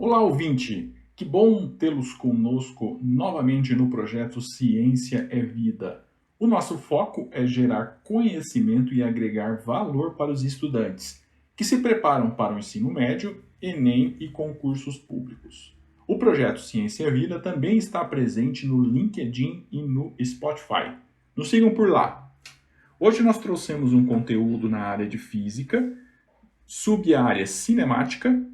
Olá, ouvinte! Que bom tê-los conosco novamente no projeto Ciência é Vida. O nosso foco é gerar conhecimento e agregar valor para os estudantes que se preparam para o ensino médio, Enem e concursos públicos. O projeto Ciência é Vida também está presente no LinkedIn e no Spotify. Nos sigam por lá. Hoje nós trouxemos um conteúdo na área de física, sub-área cinemática,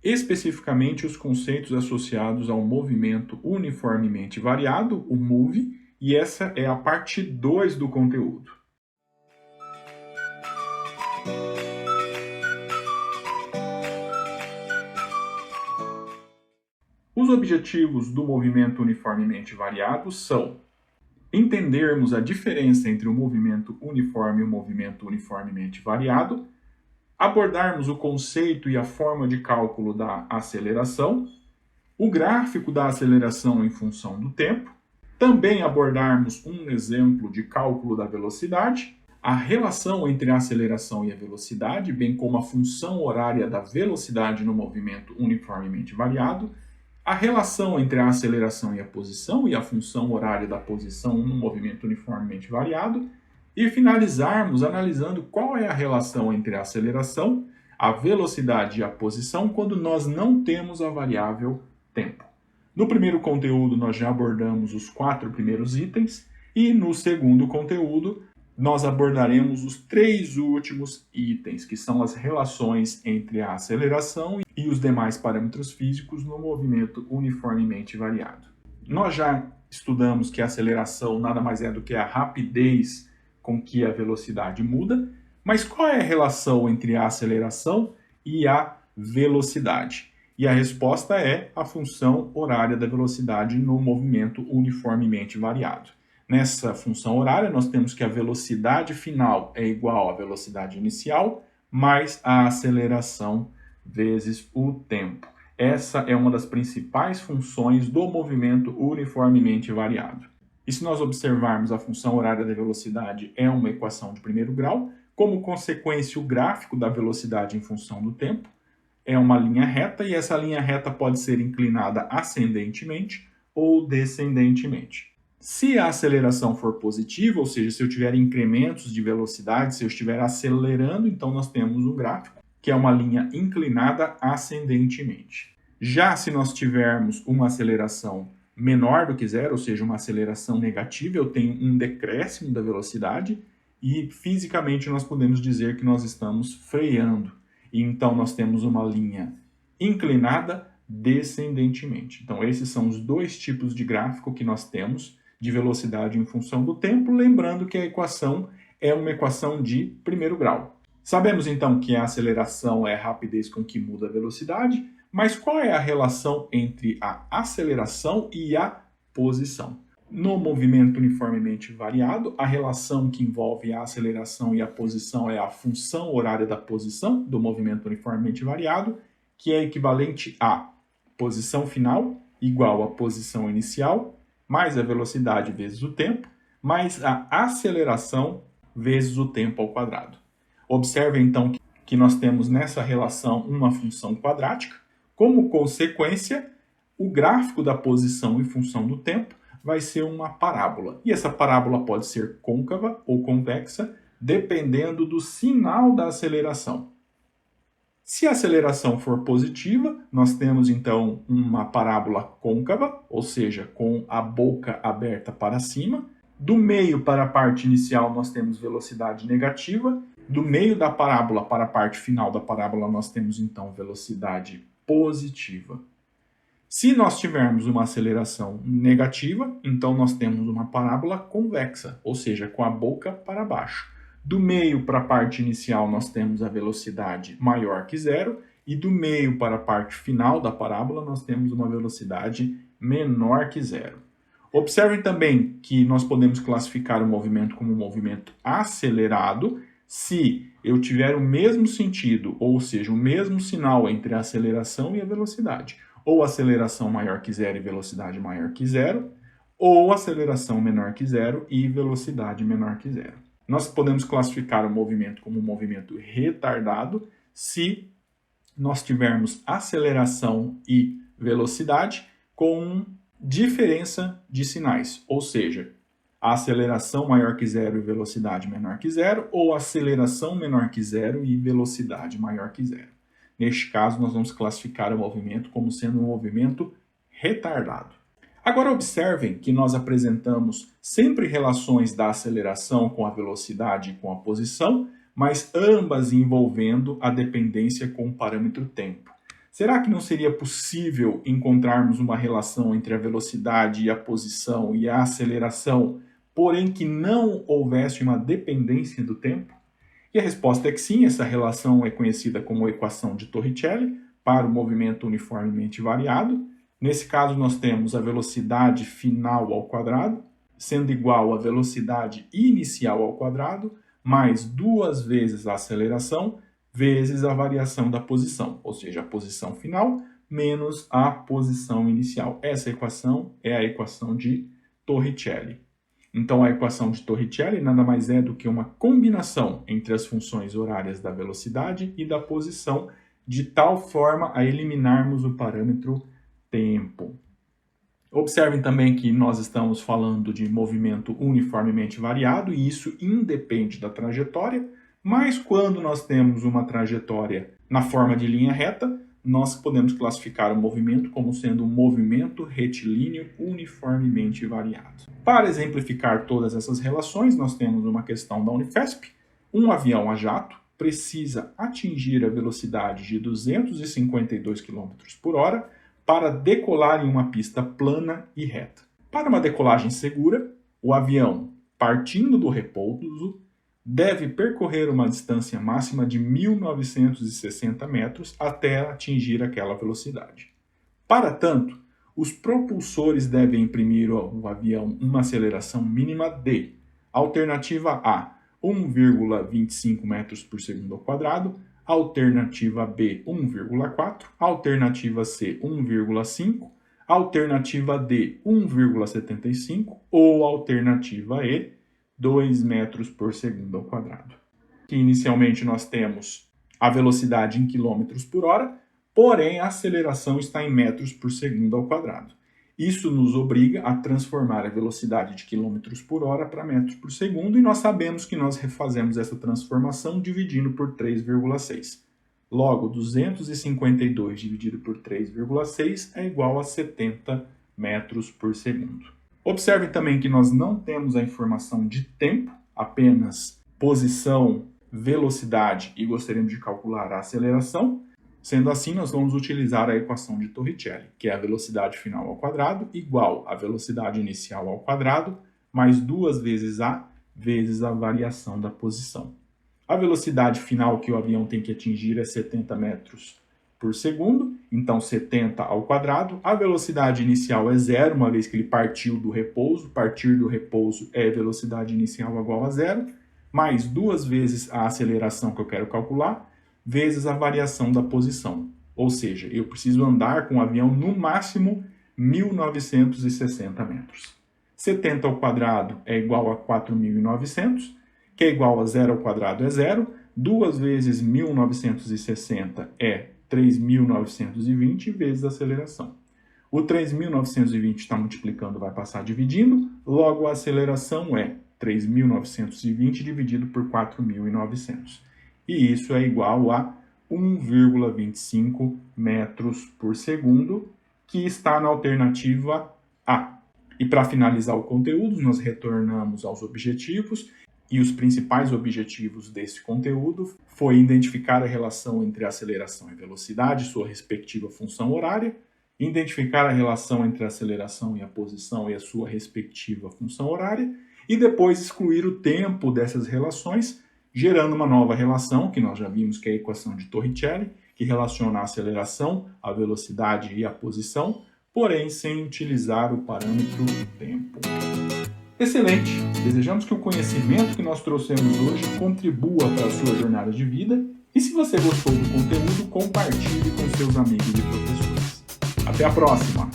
especificamente os conceitos associados ao movimento uniformemente variado, o MUV, e essa é a parte 2 do conteúdo. Os objetivos do movimento uniformemente variado são entendermos a diferença entre o movimento uniforme e o movimento uniformemente variado, abordarmos o conceito e a forma de cálculo da aceleração, o gráfico da aceleração em função do tempo, também abordarmos um exemplo de cálculo da velocidade, a relação entre a aceleração e a velocidade, bem como a função horária da velocidade no movimento uniformemente variado, a relação entre a aceleração e a posição e a função horária da posição no movimento uniformemente variado, e finalizarmos analisando qual é a relação entre a aceleração, a velocidade e a posição quando nós não temos a variável tempo. No primeiro conteúdo nós já abordamos os 4 primeiros itens e no segundo conteúdo nós abordaremos os 3 últimos itens, que são as relações entre a aceleração e os demais parâmetros físicos no movimento uniformemente variado. Nós já estudamos que a aceleração nada mais é do que a rapidez com que a velocidade muda, mas qual é a relação entre a aceleração e a velocidade? E a resposta é a função horária da velocidade no movimento uniformemente variado. Nessa função horária, nós temos que a velocidade final é igual à velocidade inicial, mais a aceleração vezes o tempo. Essa é uma das principais funções do movimento uniformemente variado. E se nós observarmos a função horária da velocidade é uma equação de primeiro grau, como consequência o gráfico da velocidade em função do tempo é uma linha reta e essa linha reta pode ser inclinada ascendentemente ou descendentemente. Se a aceleração for positiva, ou seja, se eu tiver incrementos de velocidade, se eu estiver acelerando, então nós temos um gráfico que é uma linha inclinada ascendentemente. Já se nós tivermos uma aceleração menor do que zero, ou seja, uma aceleração negativa, eu tenho um decréscimo da velocidade e fisicamente nós podemos dizer que nós estamos freando. E então nós temos uma linha inclinada descendentemente. Então esses são os 2 tipos de gráfico que nós temos de velocidade em função do tempo, lembrando que a equação é uma equação de primeiro grau. Sabemos então que a aceleração é a rapidez com que muda a velocidade, mas qual é a relação entre a aceleração e a posição? No movimento uniformemente variado, a relação que envolve a aceleração e a posição é a função horária da posição do movimento uniformemente variado, que é equivalente a posição final igual a posição inicial, mais a velocidade vezes o tempo, mais a aceleração vezes o tempo ao quadrado. Observe então que nós temos nessa relação uma função quadrática. Como consequência, o gráfico da posição em função do tempo vai ser uma parábola. E essa parábola pode ser côncava ou convexa, dependendo do sinal da aceleração. Se a aceleração for positiva, nós temos então uma parábola côncava, ou seja, com a boca aberta para cima. Do meio para a parte inicial nós temos velocidade negativa. Do meio da parábola para a parte final da parábola nós temos então velocidade positiva. Se nós tivermos uma aceleração negativa, então nós temos uma parábola convexa, ou seja, com a boca para baixo. Do meio para a parte inicial nós temos a velocidade maior que zero e do meio para a parte final da parábola nós temos uma velocidade menor que zero. Observem também que nós podemos classificar o movimento como um movimento acelerado se eu tiver o mesmo sentido, ou seja, o mesmo sinal entre a aceleração e a velocidade. Ou aceleração maior que zero e velocidade maior que zero, ou aceleração menor que zero e velocidade menor que zero. Nós podemos classificar o movimento como um movimento retardado se nós tivermos aceleração e velocidade com diferença de sinais, ou seja, a aceleração maior que zero e velocidade menor que zero, ou aceleração menor que zero e velocidade maior que zero. Neste caso, nós vamos classificar o movimento como sendo um movimento retardado. Agora observem que nós apresentamos sempre relações da aceleração com a velocidade e com a posição, mas ambas envolvendo a dependência com o parâmetro tempo. Será que não seria possível encontrarmos uma relação entre a velocidade e a posição e a aceleração, porém que não houvesse uma dependência do tempo? E a resposta é que sim, essa relação é conhecida como equação de Torricelli para o movimento uniformemente variado. Nesse caso, nós temos a velocidade final ao quadrado, sendo igual à velocidade inicial ao quadrado, mais 2 vezes a aceleração, vezes a variação da posição, ou seja, a posição final menos a posição inicial. Essa equação é a equação de Torricelli. Então, a equação de Torricelli nada mais é do que uma combinação entre as funções horárias da velocidade e da posição, de tal forma a eliminarmos o parâmetro tempo. Observem também que nós estamos falando de movimento uniformemente variado e isso independe da trajetória, mas quando nós temos uma trajetória na forma de linha reta, nós podemos classificar o movimento como sendo um movimento retilíneo uniformemente variado. Para exemplificar todas essas relações, nós temos uma questão da Unifesp. Um avião a jato precisa atingir a velocidade de 252 km por hora para decolar em uma pista plana e reta. Para uma decolagem segura, o avião, partindo do repouso, deve percorrer uma distância máxima de 1.960 metros até atingir aquela velocidade. Para tanto, os propulsores devem imprimir ao avião uma aceleração mínima de alternativa A, 1,25 metros por segundo ao quadrado, alternativa B, 1,4, alternativa C, 1,5, alternativa D, 1,75 ou alternativa E, 2 metros por segundo ao quadrado. Que inicialmente nós temos a velocidade em quilômetros por hora, porém a aceleração está em metros por segundo ao quadrado. Isso nos obriga a transformar a velocidade de quilômetros por hora para metros por segundo e nós sabemos que nós refazemos essa transformação dividindo por 3,6. Logo, 252 dividido por 3,6 é igual a 70 metros por segundo. Observem também que nós não temos a informação de tempo, apenas posição, velocidade e gostaríamos de calcular a aceleração. Sendo assim, nós vamos utilizar a equação de Torricelli, que é a velocidade final ao quadrado igual à velocidade inicial ao quadrado, mais 2 vezes a variação da posição. A velocidade final que o avião tem que atingir é 70 metros por segundo, então 70 ao quadrado. A velocidade inicial é zero, uma vez que ele partiu do repouso. Partir do repouso é velocidade inicial igual a zero, mais 2 vezes a aceleração que eu quero calcular, vezes a variação da posição. Ou seja, eu preciso andar com o avião no máximo 1.960 metros. 70 ao quadrado é igual a 4.900, que é igual a 0 ao quadrado é 0. 2 vezes 1.960 é 3.920 vezes a aceleração. O 3.920 está multiplicando, vai passar dividindo, logo a aceleração é 3.920 dividido por 4.900. E isso é igual a 1,25 metros por segundo, que está na alternativa A. E para finalizar o conteúdo, nós retornamos aos objetivos, e os principais objetivos desse conteúdo foi identificar a relação entre aceleração e velocidade, sua respectiva função horária, identificar a relação entre a aceleração e a posição e a sua respectiva função horária, e depois excluir o tempo dessas relações, gerando uma nova relação, que nós já vimos que é a equação de Torricelli, que relaciona a aceleração, a velocidade e a posição, porém sem utilizar o parâmetro tempo. Excelente! Desejamos que o conhecimento que nós trouxemos hoje contribua para a sua jornada de vida e se você gostou do conteúdo, compartilhe com seus amigos e professores. Até a próxima!